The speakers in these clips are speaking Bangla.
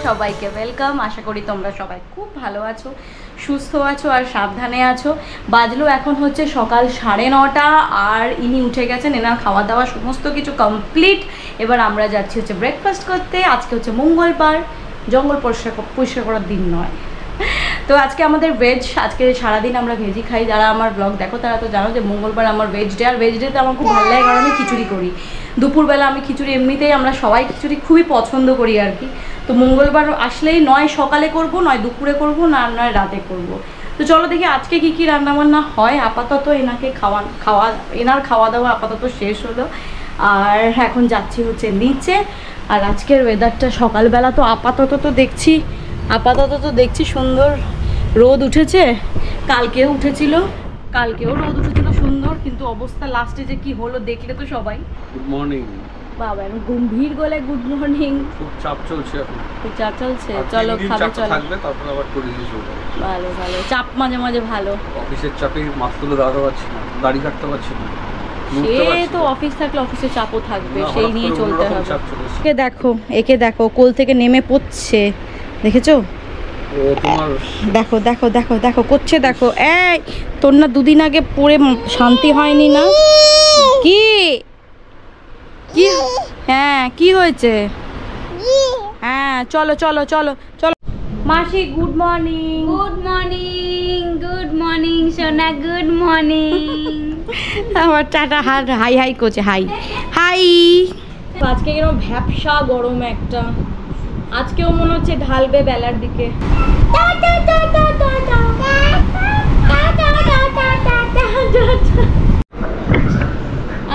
সবাইকে ওয়েলকাম। আশা করি তোমরা সবাই খুব ভালো আছো, সুস্থ আছো আর সাবধানে আছো। বাজলো এখন হচ্ছে সকাল 9:30 আর ইনি উঠে গেছেন, এনার খাওয়া দাওয়া সমস্ত কিছু কমপ্লিট। এবার আমরা যাচ্ছি হচ্ছে ব্রেকফাস্ট করতে। আজকে হচ্ছে মঙ্গলবার, জঙ্গল পরিষ্কার করার দিন নয়। তো আজকে আমাদের ভেজ, আজকে সারাদিন আমরা ভেজই খাই। যারা আমার ব্লগ দেখো তারা তো জানো যে মঙ্গলবার আমার ভেজ ডে। আর ভেজ ডেতে আমার খুব ভালো লাগে, কারণ আমি খিচুড়ি করি দুপুরবেলা। আমি খিচুড়ি এমনিতেই আমরা সবাই খিচুড়ি খুবই পছন্দ করি আর কি। তো মঙ্গলবার আসলেই নয় সকালে করব, নয় দুপুরে করব, না নয় রাতে করব। তো চলো দেখি আজকে কি কি রান্নাবান্না হয়। আপাতত এনার খাওয়া দাওয়া আপাতত শেষ হলো, আর এখন যাচ্ছি হচ্ছে নিচে। আর আজকের ওয়েদারটা সকালবেলা তো আপাতত দেখছি সুন্দর রোদ উঠেছে। কালকেও রোদ উঠেছিল সুন্দর, কিন্তু অবস্থা লাস্টে যে কি হলো দেখলে তো সবাই। গুড মর্নিং বাবা, আমি গম্ভীর গলায় গুড মর্নিং। খুব চাপ চলছে এখন, খুব চাপ চলছে। চলো খাবে, চলো থাকবে, তারপর আবার করে দিয়ে চলবে। ভালো ভালো, চাপ মাঝে মাঝে ভালো। অফিসের চাপে মাথা তুলে দাঁড়াতে পারছি না, দাড়ি কাটতে পারছি না। সে তো অফিস থাকলে অফিসের চাপও থাকবে, সেই নিয়ে চলতে হবে। একে দেখো কোল থেকে নেমে পড়ছে, দেখেছো? দেখো দেখো দেখো দেখো করছে, দেখো। এই তোর না দুদিন আগে পড়ে শান্তি হয়নি না? কি কি হ্যাঁ কি হয়েছে? হ্যাঁ চলো চলো চলো চলো। মাসি good morning. Good morning, good morning সোনা, গুড মর্নিং। আমার টাটা হাই হাই করছে, হাই হাই। আজকে কিরকম ভ্যাপসা গরম একটা, আজকেও মনে হচ্ছে ঢালবে বেলার দিকে।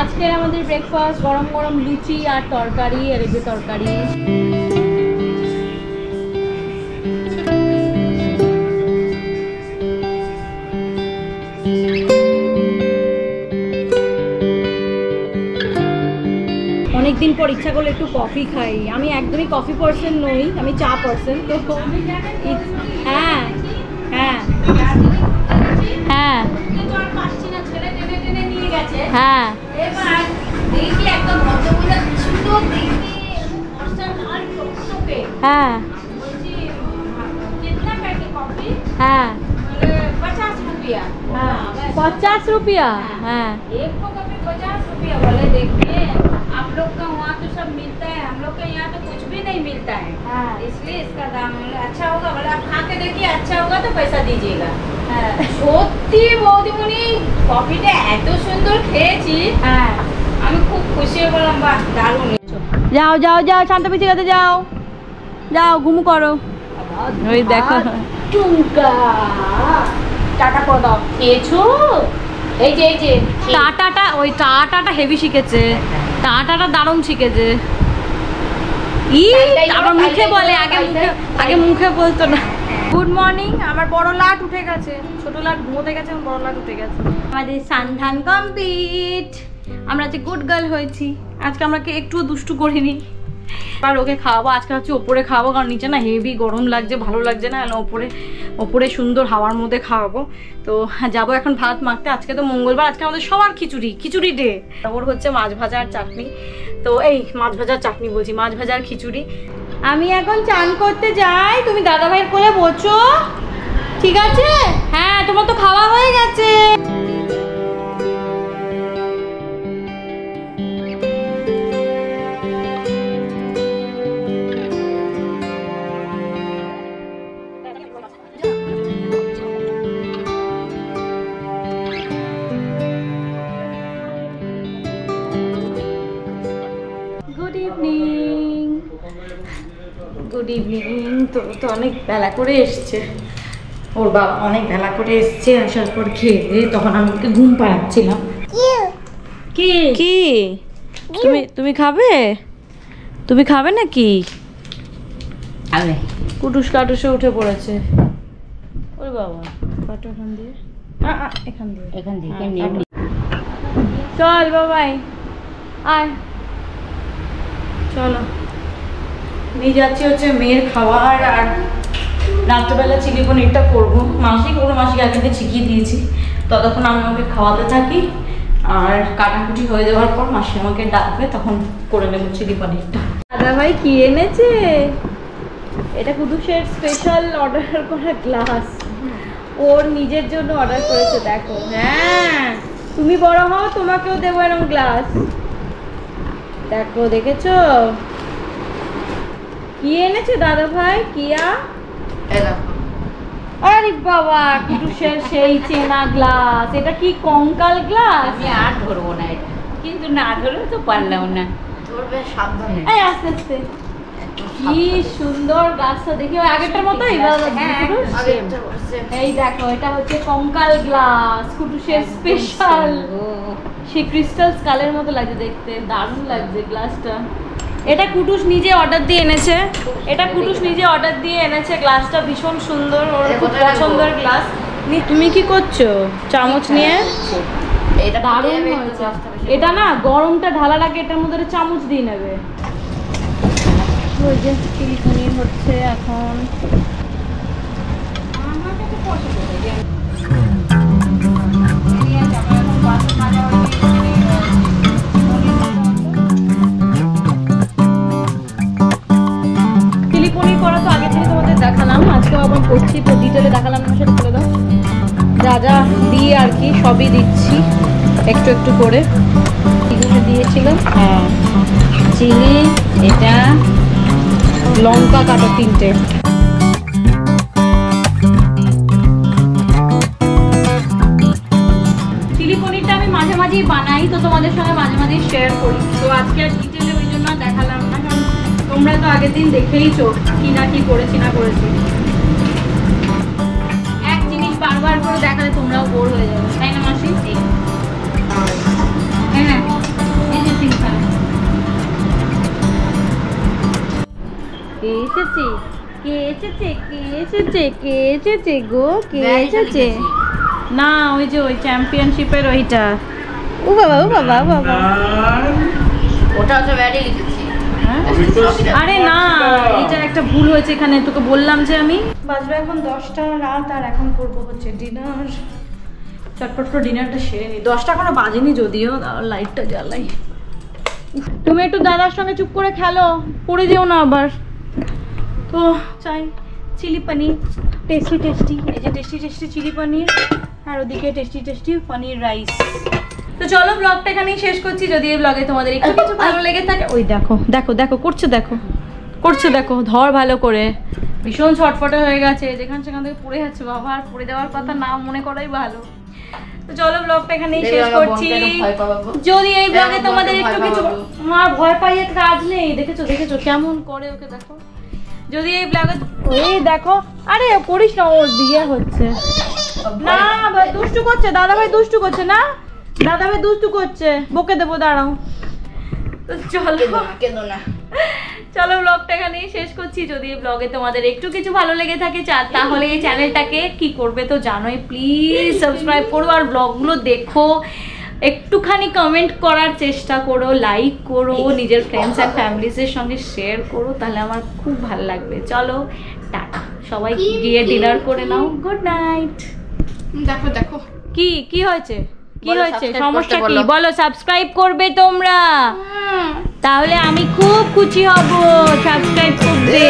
আজকের আমাদের ব্রেকফাস্ট গরম গরম লুচি আর তরকারি, আর এই যে তরকারি। অনেকদিন পর ইচ্ছা করলে একটু কফি খাই। আমি একদমই কফি পার্সন নই, আমি চা পার্সন। তো হ্যাঁ হ্যাঁ হ্যাঁ হ্যাঁ হ্যাঁ হ্যাঁ 50 रुपया। हाँ 50 रुपया बोले। देखिए आप लोग का वहाँ तो सब मिलता है, हम लोग का यहाँ तो कुछ भी नहीं मिलता है। हाँ। इसलिए इसका दाम अच्छा होगा। बोले आप खा के देखिए, अच्छा होगा तो पैसा दीजिएगा। সত্যি বৌদিমণি কফিটা এত সুন্দর খেয়েছি, হ্যাঁ আমি খুব খুশি হয়ে বললাম, বাহ দারুণ। যাও যাও যাও, শান্ত পিছিয়ে গেছে, যাও যাও ঘুম করো। ওই দেখো টুঙ্কা টাটা করে দাও। খেয়েছো? এই যে টাটাটা, ওই টাটাটা হেভি শিখেছে, টাটাটা দারুণ শিখেছে। আমার মুখে বলে, আগে মুখে বলতো না। Good morning. আমার বড় লাট উঠে গেছে, ছোট লাট ঘুমোতে গেছে, বড় লাট উঠে গেছে। আমাদের সান্ধান কমপ্লিট। আমরা যে গুড গার্ল হয়েছি। আজকে আমরা একটু দুষ্টু করিনি। আর ওকে খাওয়াবো আজকে, হচ্ছে ওপরে খাওয়াবো, কারণ নিচে না হেভি গরম লাগছে, ভালো লাগছে না। ওপরে সুন্দর হাওয়ার মধ্যে খাওয়াবো। তো যাবো এখন ভাত মাখতে। আজকে তো মঙ্গলবার, আজকে আমাদের সবার খিচুড়ি ডে। ওর হচ্ছে মাছ ভাজা আর চাটনি। তো এই মাছ ভাজার চাটনি বলছি, মাছ ভাজার খিচুড়ি। আমি এখন চান করতে যাই, তুমি দাদা ভাইয়ের কোলে বসো, ঠিক আছে? হ্যাঁ তোমার তো খাওয়া হয়ে গেছে। Good evening. তো অনেক বেলা করে এসছে ওর বাবা, অনেক বেলা করে এসছে। আসার পর খেয়ে তখন আমি ওকে ঘুম পাড়াচ্ছিলাম। কি কি তুমি খাবে? তুমি খাবে নাকি? কুটুস কাটুসে উঠে পড়েছে। ওর বাবা কাটো এখান দিয়ে, এখান দিয়ে চল বাবাই আয়। চলো নিয়ে যাচ্ছি হচ্ছে মেয়ের খাবার। আর রাত্রেবেলা চিলি পনিরটা করবো। মাসিকে আগে শিখিয়ে দিয়েছি, ততক্ষণ আমি ওকে খাওয়াতে থাকি। আর কাটাকুটি হয়ে যাওয়ার পর মাসি আমাকে ডাকবে, তখন করে নেবো চিলি পনিরটা। দাদা ভাই কি এনেছে? এটা কুদুসের স্পেশাল অর্ডার করা গ্লাস, ওর নিজের জন্য অর্ডার করেছে। দেখো, হ্যাঁ তুমি বড় হও তোমাকেও দেবো এরকম গ্লাস। দেখো, দেখেছো কি এনেছে দাদা ভাই? কিয়া, আরে বাবা কুদুসের সেই চেনা গ্লাস। এটা কি কঙ্কাল গ্লাস? আমি আর ধরবো না এটা, কিন্তু না ধরলে তো পারলাম না। ধরবে সাবধানে। এই আস্তে আস্তে। কি সুন্দর গাছটা, দেখি আগেরটার মতোই। এই দেখো, এটা হচ্ছে কঙ্কাল গ্লাস, কুটুসের স্পেশাল। সেই ক্রিস্টাল স্কালের মতো লাগছে দেখতে, দারুণ লাগছে গ্লাসটা। এটা কুটুস নিজে অর্ডার দিয়ে এনেছে, এটা কুটুস নিজে অর্ডার দিয়ে এনেছে। গ্লাসটা ভীষণ সুন্দর, ওর খুব পছন্দের গ্লাস। তুমি কি করছো চামচ নিয়ে? এটা দারুণ হয়েছে। এটা না গরমটা ঢালার আগে এটার মধ্যে চামচ দিয়ে নেবে। ওই যে চিলি পনির হচ্ছে এখন। চিলি পনির করা তো আগে থেকে তোমাদের দেখালাম, আজকেও আবার করছি, তো ডিটেলে দেখালাম। আমার সাথে বলে দাও যা যা দিয়ে আর কি, সবই দিচ্ছি একটু একটু করে। এগুলো দিয়েছিল, হ্যাঁ চিলি, এটা লঙ্কা কাটো 3টে। চিলি পনিরটা আমি মাঝে মাঝেই বানাই, তো তোমাদের সঙ্গে মাঝে মাঝেই শেয়ার করি। তো আজকে আর ডিটেলে ওই জন্য দেখালাম না, কারণ তোমরা তো আগের দিন দেখেইছো কি না কি করেছি না করেছি। এক জিনিস বারবার করে দেখালে তোমরাও বোর হয়ে যাবে, তাই না মাসি? হ্যাঁ, এই যে তিনখানা এসেছে। কে এসেছে? কে এসেছে? কে এসেছে গো? কে এসেছে? না, ওই যে ওই চ্যাম্পিয়নশিপের ওইটা। ও বাবা, ও বাবা, ও বাবা, ওটা তো ব্যাডি লিখেছি। আরে না, এটা একটা ভুল হয়েছে এখানে, তোকে বললাম যে আমি। বাজবে এখন 10টা রাত, আর এখন করবো হচ্ছে ডিনার। চটপট করে ডিনারটা সেরে নি। 10টা এখনো বাজেনি যদিও, লাইটটা জ্বালাই। তুমি একটু দাদার সঙ্গে চুপ করে খেলো, পড়ে যেও না আবার। তো চাই চিলি পনির, টেস্টি টেস্টি, এই যে টেস্টি টেস্টি চিলি পনির, আর ওদিকে টেস্টি টেস্টি পনির রাইস। তো চলো ব্লগটা এখানেই শেষ করছি। যদি এই ব্লগে তোমাদের একটু কিছু ভালো লেগে থাকে, ওই দেখো দেখো দেখো করছে, দেখো করছে, দেখো ধর ভালো করে। ভীষণ ছটফটে হয়ে গেছে, যেখান সেখান থেকে পড়ে যাচ্ছে। বাবা আর পড়ে যাওয়ার কথা না মনে করাই ভালো। তো চলো ব্লগটা এখানেই শেষ করছি। যদি এই ব্লগে তোমাদের একটু কিছু, আমার ভয় পাইয়ে কাজ নেই। দেখেছো দেখেছো কেমন করে ওকে, দেখো। যদি এই ব্লগে, ওই দেখো, আরে করিস না, ওর বিয়ে হচ্ছে না, দুষ্টু করছে দাদা ভাই, দুষ্টু করছে না দাদা ভাই, দুষ্টু করছে, বকে দেবো, দাঁড়াও। তো চলো চলো ব্লগটা এখানেই শেষ করছি। যদি এই ব্লগে তোমাদের একটু কিছু ভালো লেগে থাকে তাহলে এই চ্যানেলটাকে কি করবে তো জানোই, প্লিজ সাবস্ক্রাইব করো, আর ব্লগগুলো দেখো, একটুখানি কমেন্ট করার চেষ্টা করো, লাইক করো, নিজের ফ্রেন্ডস অ্যান্ড ফ্যামিলিসের সঙ্গে শেয়ার করো, তাহলে আমার খুব ভালো লাগবে। চলো টাটা, সবাই গিয়ে ডিনার করে নাও। Good night. দেখো দেখো কি কি হয়েছে, কি হয়েছে, সমস্যা কি বলো? সাবস্ক্রাইব করবে তোমরা, তাহলে আমি খুব খুশি হব। সাবস্ক্রাইব করবে।